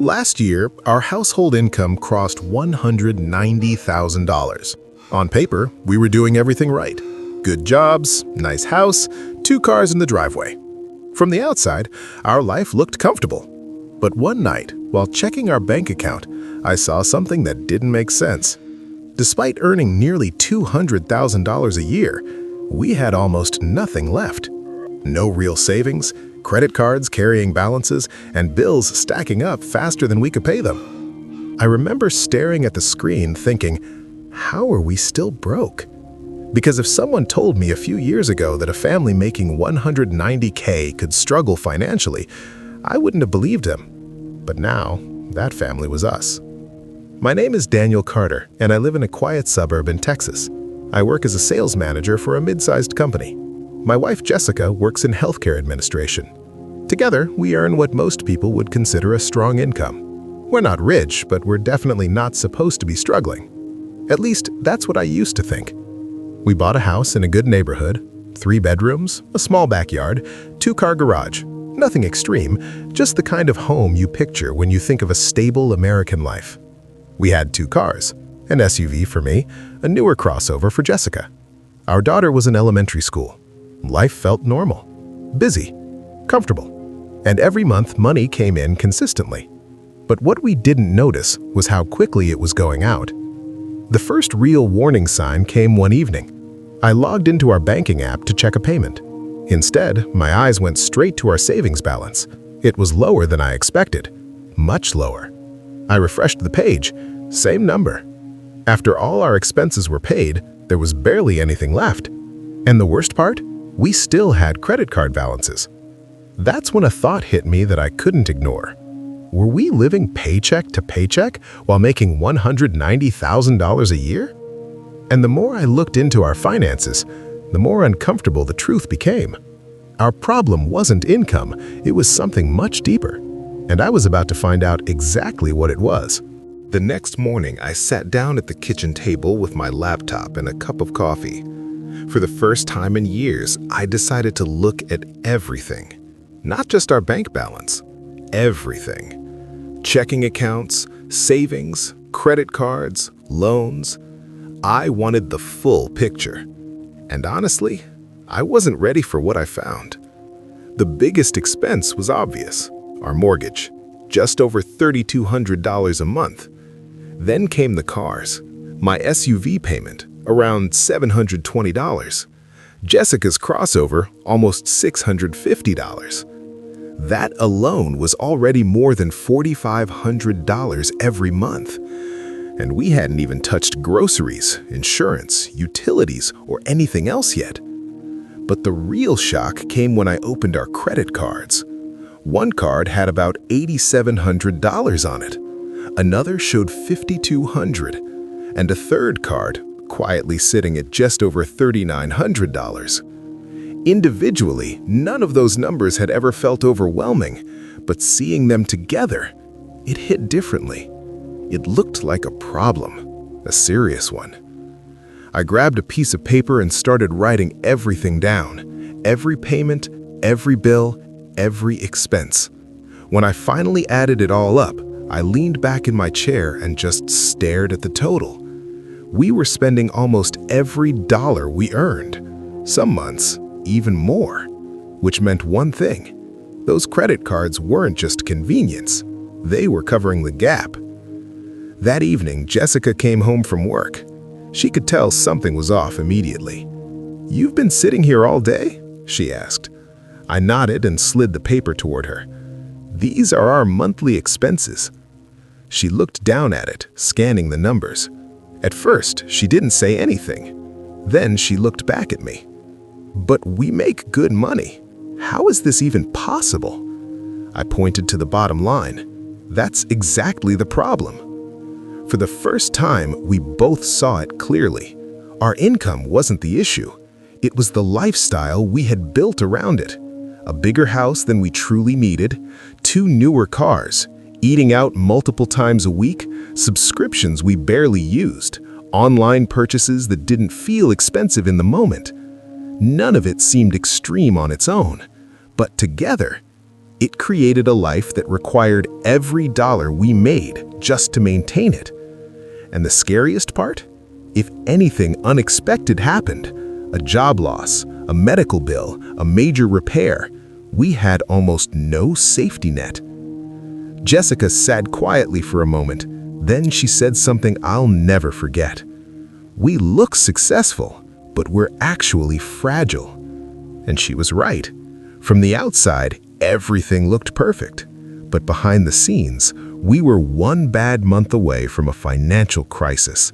Last year, our household income crossed $190,000. On paper, we were doing everything right. Good jobs, nice house, 2 cars in the driveway. From the outside, our life looked comfortable. But one night, while checking our bank account, I saw something that didn't make sense. Despite earning nearly $200,000 a year, we had almost nothing left. No real savings, credit cards carrying balances, and bills stacking up faster than we could pay them. I remember staring at the screen thinking, how are we still broke? Because if someone told me a few years ago that a family making $190K could struggle financially, I wouldn't have believed him. But now, that family was us. My name is Daniel Carter, and I live in a quiet suburb in Texas. I work as a sales manager for a mid-sized company. My wife Jessica works in healthcare administration. Together, we earn what most people would consider a strong income. We're not rich, but we're definitely not supposed to be struggling. At least, that's what I used to think. We bought a house in a good neighborhood, 3 bedrooms, a small backyard, 2-car garage. Nothing extreme, just the kind of home you picture when you think of a stable American life. We had 2 cars, an SUV for me, a newer crossover for Jessica. Our daughter was in elementary school. Life felt normal, busy, comfortable, and every month money came in consistently. But what we didn't notice was how quickly it was going out. The first real warning sign came one evening. I logged into our banking app to check a payment. Instead, my eyes went straight to our savings balance. It was lower than I expected, much lower. I refreshed the page, same number. After all our expenses were paid, there was barely anything left. And the worst part? We still had credit card balances. That's when a thought hit me that I couldn't ignore. Were we living paycheck to paycheck while making $190,000 a year? And the more I looked into our finances, the more uncomfortable the truth became. Our problem wasn't income, it was something much deeper. And I was about to find out exactly what it was. The next morning, I sat down at the kitchen table with my laptop and a cup of coffee. For the first time in years, I decided to look at everything. Not just our bank balance, everything. Checking accounts, savings, credit cards, loans. I wanted the full picture. And honestly, I wasn't ready for what I found. The biggest expense was obvious, our mortgage, just over $3,200 a month. Then came the cars, my SUV payment, around $720. Jessica's crossover, almost $650. That alone was already more than $4,500 every month. And we hadn't even touched groceries, insurance, utilities, or anything else yet. But the real shock came when I opened our credit cards. One card had about $8,700 on it. Another showed $5,200. And a third card, quietly sitting at just over $3,900. Individually, none of those numbers had ever felt overwhelming, but seeing them together, it hit differently. It looked like a problem, a serious one. I grabbed a piece of paper and started writing everything down, every payment, every bill, every expense. When I finally added it all up, I leaned back in my chair and just stared at the total. We were spending almost every dollar we earned, some months even more, which meant one thing. Those credit cards weren't just convenience, they were covering the gap. That evening, Jessica came home from work. She could tell something was off immediately. "You've been sitting here all day?" she asked. I nodded and slid the paper toward her. "These are our monthly expenses." She looked down at it, scanning the numbers. At first, she didn't say anything. Then she looked back at me. "But we make good money. How is this even possible?" I pointed to the bottom line. That's exactly the problem. For the first time, we both saw it clearly. Our income wasn't the issue. It was the lifestyle we had built around it. A bigger house than we truly needed, 2 newer cars, eating out multiple times a week, subscriptions we barely used, online purchases that didn't feel expensive in the moment. None of it seemed extreme on its own, but together, It created a life that required every dollar we made just to maintain it. And the scariest part? If anything unexpected happened, a job loss, a medical bill, a major repair, we had almost no safety net. Jessica sat quietly for a moment. Then she said something I'll never forget. "We look successful, but we're actually fragile." And she was right. From the outside, everything looked perfect. But behind the scenes, we were one bad month away from a financial crisis.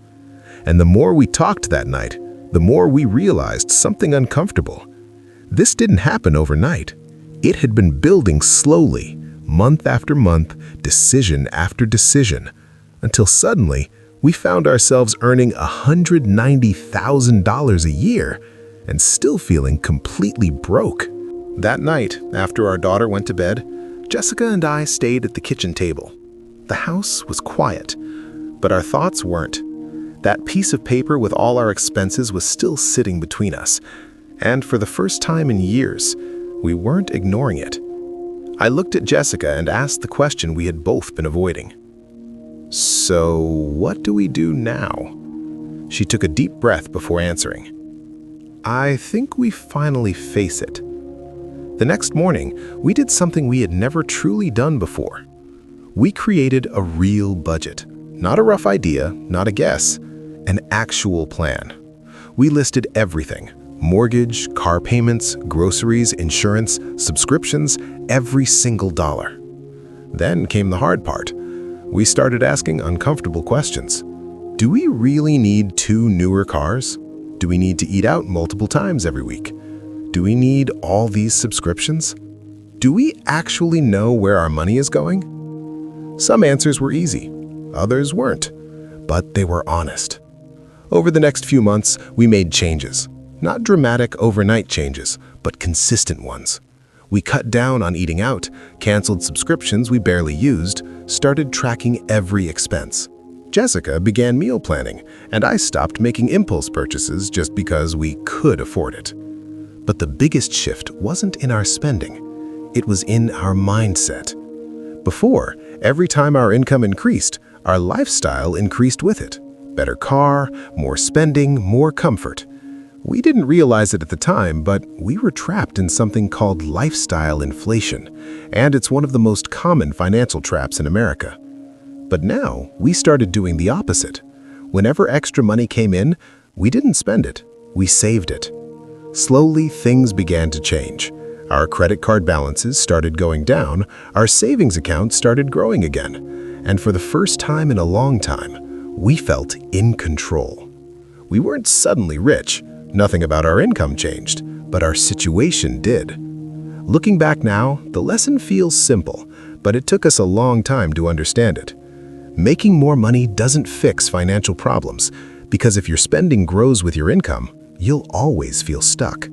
And the more we talked that night, the more we realized something uncomfortable. This didn't happen overnight. It had been building slowly, month after month, decision after decision, until suddenly we found ourselves earning $190,000 a year and still feeling completely broke. That night, after our daughter went to bed, Jessica and I stayed at the kitchen table. The house was quiet, but our thoughts weren't. That piece of paper with all our expenses was still sitting between us, and for the first time in years, we weren't ignoring it. I looked at Jessica and asked the question we had both been avoiding. "So, what do we do now?" She took a deep breath before answering. "I think we finally face it." The next morning, we did something we had never truly done before. We created a real budget. Not a rough idea, not a guess, an actual plan. We listed everything: mortgage, car payments, groceries, insurance, subscriptions, every single dollar. Then came the hard part. We started asking uncomfortable questions. Do we really need 2 newer cars? Do we need to eat out multiple times every week? Do we need all these subscriptions? Do we actually know where our money is going? Some answers were easy, others weren't, but they were honest. Over the next few months, we made changes. Not dramatic overnight changes, but consistent ones. We cut down on eating out, canceled subscriptions we barely used, started tracking every expense. Jessica began meal planning, and I stopped making impulse purchases just because we could afford it. But the biggest shift wasn't in our spending. It was in our mindset. Before, every time our income increased, our lifestyle increased with it. Better car, more spending, more comfort. We didn't realize it at the time, but we were trapped in something called lifestyle inflation, and it's one of the most common financial traps in America. But now, we started doing the opposite. Whenever extra money came in, we didn't spend it, we saved it. Slowly, things began to change. Our credit card balances started going down, our savings accounts started growing again, and for the first time in a long time, we felt in control. We weren't suddenly rich. Nothing about our income changed, but our situation did. Looking back now, the lesson feels simple, but it took us a long time to understand it. Making more money doesn't fix financial problems, because if your spending grows with your income, you'll always feel stuck.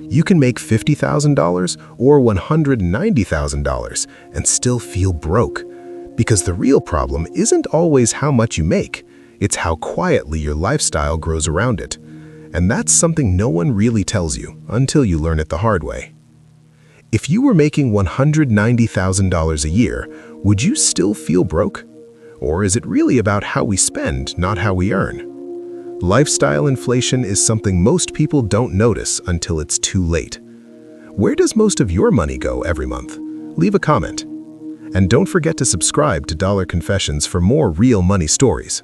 You can make $50,000 or $190,000 and still feel broke, because the real problem isn't always how much you make, it's how quietly your lifestyle grows around it. And that's something no one really tells you until you learn it the hard way. If you were making $190,000 a year, would you still feel broke? Or is it really about how we spend, not how we earn? Lifestyle inflation is something most people don't notice until it's too late. Where does most of your money go every month? Leave a comment. And don't forget to subscribe to Dollar Confessions for more real money stories.